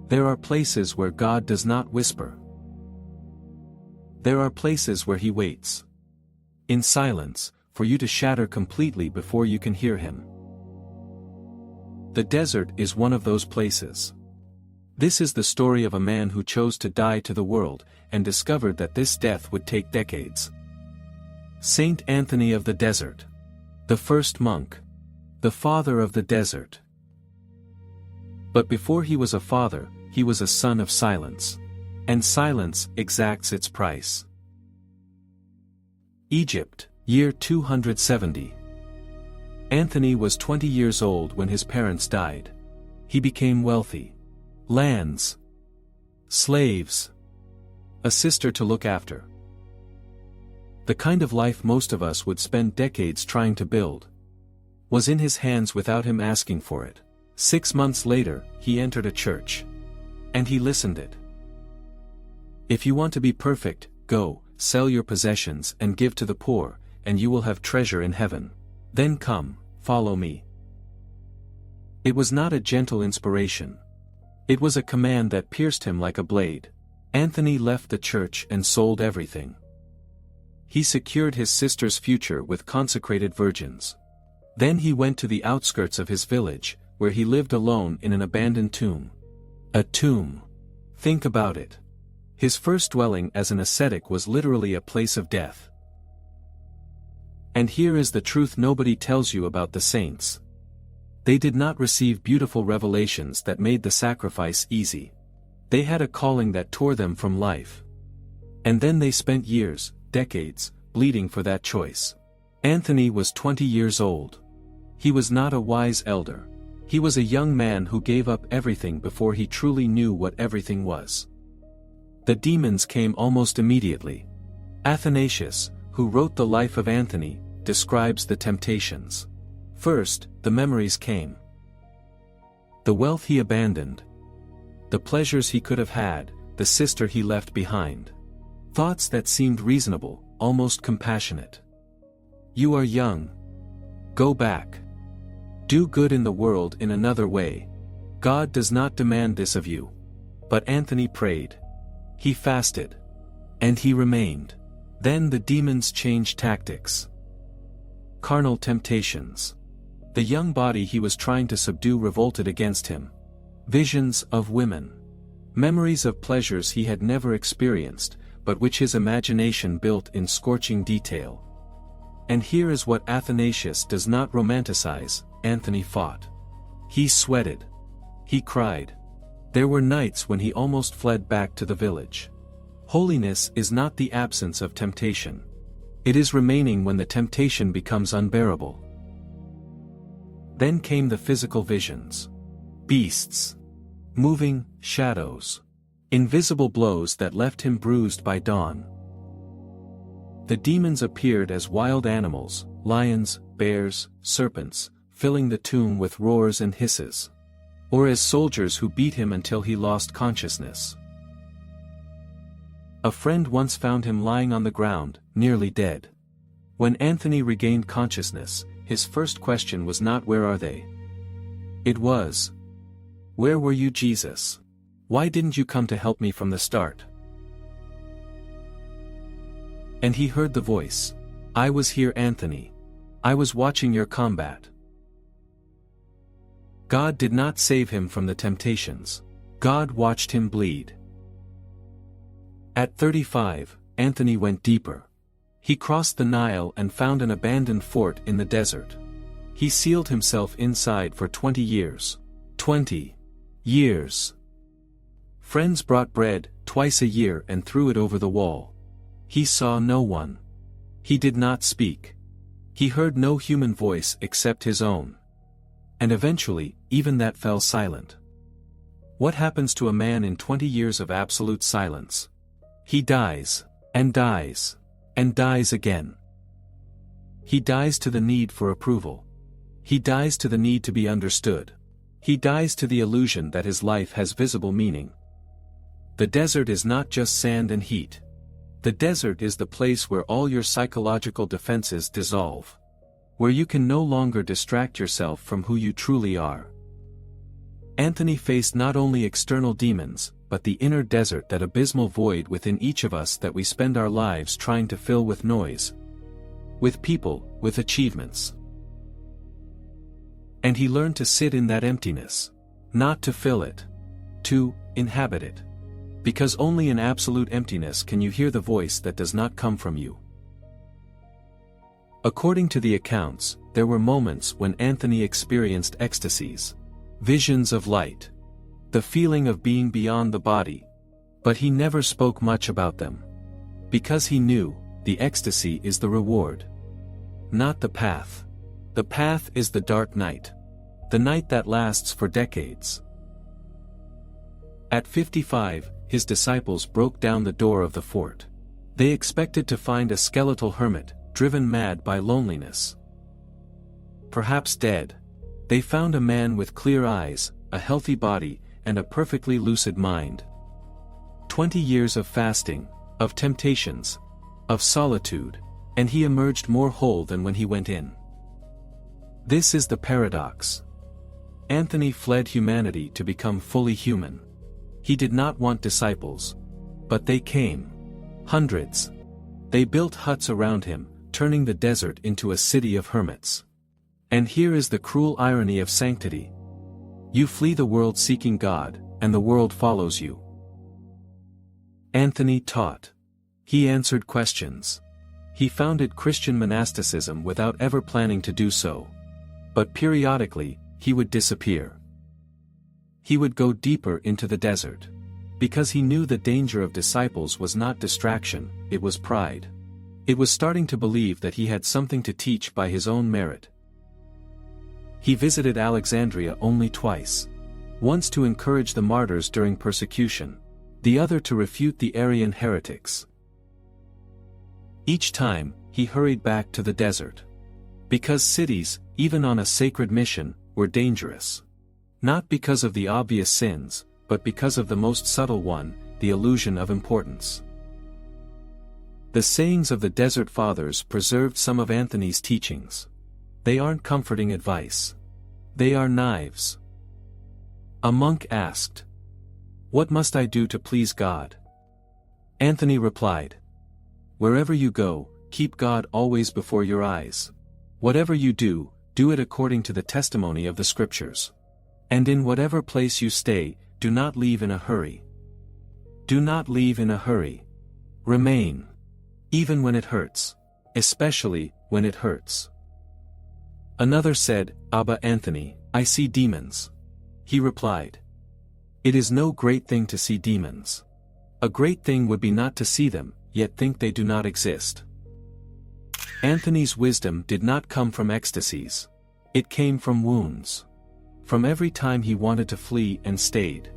There are places where God does not whisper. There are places where he waits, in silence, for you to shatter completely before you can hear him. The desert is one of those places. This is the story of a man who chose to die to the world, and discovered that this death would take decades. Saint Anthony of the Desert. The first monk. The father of the desert. But before he was a father, he was a son of silence. And silence exacts its price. Egypt, year 270. Anthony was 20 years old when his parents died. He became wealthy. Lands. Slaves. A sister to look after. The kind of life most of us would spend decades trying to build was in his hands without him asking for it. 6 months later, he entered a church. And he listened it. If you want to be perfect, go, sell your possessions and give to the poor, and you will have treasure in heaven. Then come, follow me. It was not a gentle inspiration. It was a command that pierced him like a blade. Anthony left the church and sold everything. He secured his sister's future with consecrated virgins. Then he went to the outskirts of his village, where he lived alone in an abandoned tomb. A tomb. Think about it. His first dwelling as an ascetic was literally a place of death. And here is the truth nobody tells you about the saints. They did not receive beautiful revelations that made the sacrifice easy. They had a calling that tore them from life. And then they spent years, decades, bleeding for that choice. Anthony was 20 years old. He was not a wise elder. He was a young man who gave up everything before he truly knew what everything was. The demons came almost immediately. Athanasius, who wrote the life of Anthony, describes the temptations. First, the memories came. The wealth he abandoned. The pleasures he could have had, the sister he left behind. Thoughts that seemed reasonable, almost compassionate. You are young. Go back. Do good in the world in another way. God does not demand this of you. But Anthony prayed. He fasted. And he remained. Then the demons changed tactics. Carnal temptations. The young body he was trying to subdue revolted against him. Visions of women. Memories of pleasures he had never experienced, but which his imagination built in scorching detail. And here is what Athanasius does not romanticize: Anthony fought. He sweated. He cried. There were nights when he almost fled back to the village. Holiness is not the absence of temptation. It is remaining when the temptation becomes unbearable. Then came the physical visions. Beasts. Moving shadows. Invisible blows that left him bruised by dawn. The demons appeared as wild animals, lions, bears, serpents, filling the tomb with roars and hisses. Or as soldiers who beat him until he lost consciousness. A friend once found him lying on the ground, nearly dead. When Anthony regained consciousness, his first question was not "Where are they?" It was, "Where were you, Jesus? Why didn't you come to help me from the start?" And he heard the voice. "I was here, Anthony. I was watching your combat." God did not save him from the temptations. God watched him bleed. At 35, Anthony went deeper. He crossed the Nile and found an abandoned fort in the desert. He sealed himself inside for 20 years. 20 years. Friends brought bread twice a year and threw it over the wall. He saw no one. He did not speak. He heard no human voice except his own. And eventually, even that fell silent. What happens to a man in 20 years of absolute silence? He dies, and dies, and dies again. He dies to the need for approval. He dies to the need to be understood. He dies to the illusion that his life has visible meaning. The desert is not just sand and heat. The desert is the place where all your psychological defenses dissolve. Where you can no longer distract yourself from who you truly are. Anthony faced not only external demons, but the inner desert, that abysmal void within each of us that we spend our lives trying to fill with noise, with people, with achievements. And he learned to sit in that emptiness. Not to fill it. To inhabit it. Because only in absolute emptiness can you hear the voice that does not come from you. According to the accounts, there were moments when Anthony experienced ecstasies, visions of light, the feeling of being beyond the body. But he never spoke much about them. Because he knew, the ecstasy is the reward. Not the path. The path is the dark night. The night that lasts for decades. At 55, his disciples broke down the door of the fort. They expected to find a skeletal hermit, driven mad by loneliness. Perhaps dead. They found a man with clear eyes, a healthy body, and a perfectly lucid mind. 20 years of fasting, of temptations, of solitude, and he emerged more whole than when he went in. This is the paradox. Anthony fled humanity to become fully human. He did not want disciples. But they came. Hundreds. They built huts around him, turning the desert into a city of hermits. And here is the cruel irony of sanctity. You flee the world seeking God, and the world follows you. Anthony taught. He answered questions. He founded Christian monasticism without ever planning to do so. But periodically, he would disappear. He would go deeper into the desert. Because he knew the danger of disciples was not distraction, it was pride. It was starting to believe that he had something to teach by his own merit. He visited Alexandria only twice. Once to encourage the martyrs during persecution, the other to refute the Arian heretics. Each time, he hurried back to the desert. Because cities, even on a sacred mission, were dangerous. Not because of the obvious sins, but because of the most subtle one, the illusion of importance. The sayings of the Desert Fathers preserved some of Anthony's teachings. They aren't comforting advice. They are knives. A monk asked, "What must I do to please God?" Anthony replied, "Wherever you go, keep God always before your eyes. Whatever you do, do it according to the testimony of the Scriptures. And in whatever place you stay, do not leave in a hurry. Do not leave in a hurry. Remain. Even when it hurts. Especially, when it hurts." Another said, "Abba Anthony, I see demons." He replied, "It is no great thing to see demons. A great thing would be not to see them, yet think they do not exist." Anthony's wisdom did not come from ecstasies. It came from wounds. From every time he wanted to flee and stayed.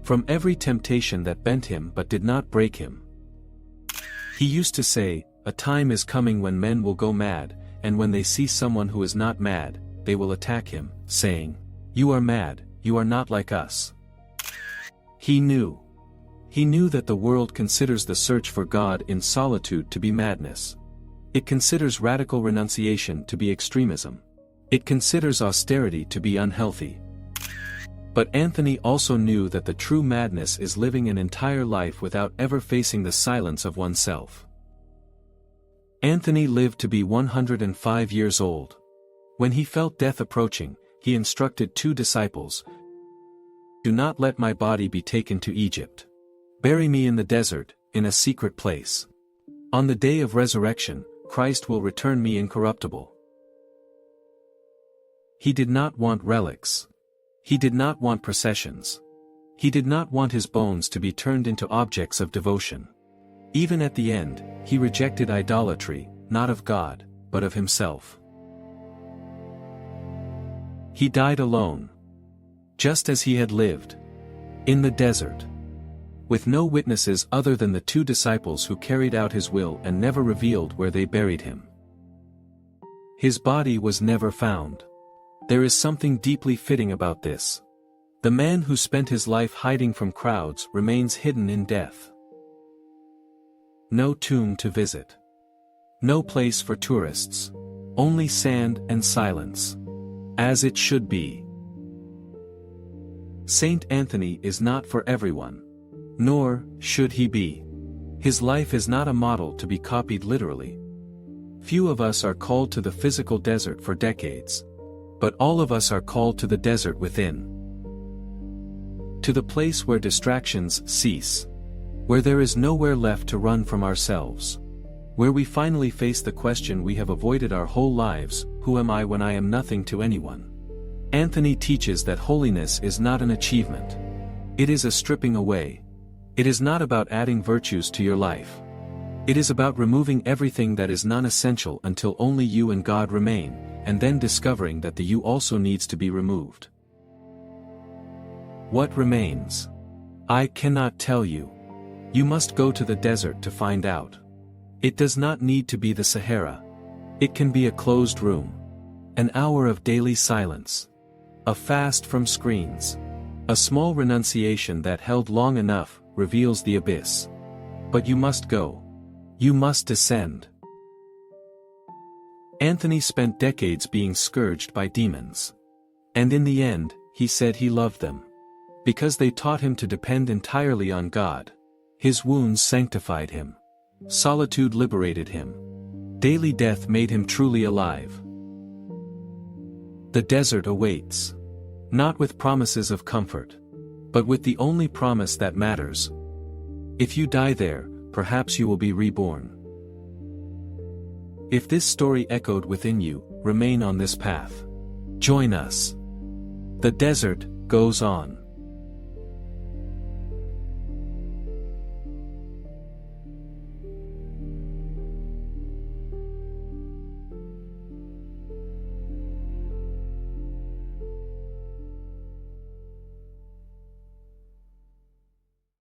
From every temptation that bent him but did not break him. He used to say, "A time is coming when men will go mad, and when they see someone who is not mad, they will attack him, saying, 'You are mad, you are not like us.'" He knew. He knew that the world considers the search for God in solitude to be madness. It considers radical renunciation to be extremism. It considers austerity to be unhealthy. But Anthony also knew that the true madness is living an entire life without ever facing the silence of oneself. Anthony lived to be 105 years old. When he felt death approaching, he instructed 2 disciples, "Do not let my body be taken to Egypt. Bury me in the desert, in a secret place. On the day of resurrection, Christ will return me incorruptible." He did not want relics. He did not want processions. He did not want his bones to be turned into objects of devotion. Even at the end, he rejected idolatry, not of God, but of himself. He died alone. Just as he had lived. In the desert. With no witnesses other than the 2 disciples who carried out his will and never revealed where they buried him. His body was never found. There is something deeply fitting about this. The man who spent his life hiding from crowds remains hidden in death. No tomb to visit. No place for tourists. Only sand and silence. As it should be. Saint Anthony is not for everyone. Nor should he be. His life is not a model to be copied literally. Few of us are called to the physical desert for decades. But all of us are called to the desert within. To the place where distractions cease. Where there is nowhere left to run from ourselves. Where we finally face the question we have avoided our whole lives: who am I when I am nothing to anyone? Anthony teaches that holiness is not an achievement. It is a stripping away. It is not about adding virtues to your life. It is about removing everything that is non-essential until only you and God remain, and then discovering that the you also needs to be removed. What remains? I cannot tell you. You must go to the desert to find out. It does not need to be the Sahara. It can be a closed room. An hour of daily silence. A fast from screens. A small renunciation that held long enough reveals the abyss. But you must go. You must descend. Anthony spent decades being scourged by demons. And in the end, he said he loved them. Because they taught him to depend entirely on God. His wounds sanctified him. Solitude liberated him. Daily death made him truly alive. The desert awaits. Not with promises of comfort. But with the only promise that matters. If you die there, perhaps you will be reborn. If this story echoed within you, remain on this path. Join us. The desert goes on.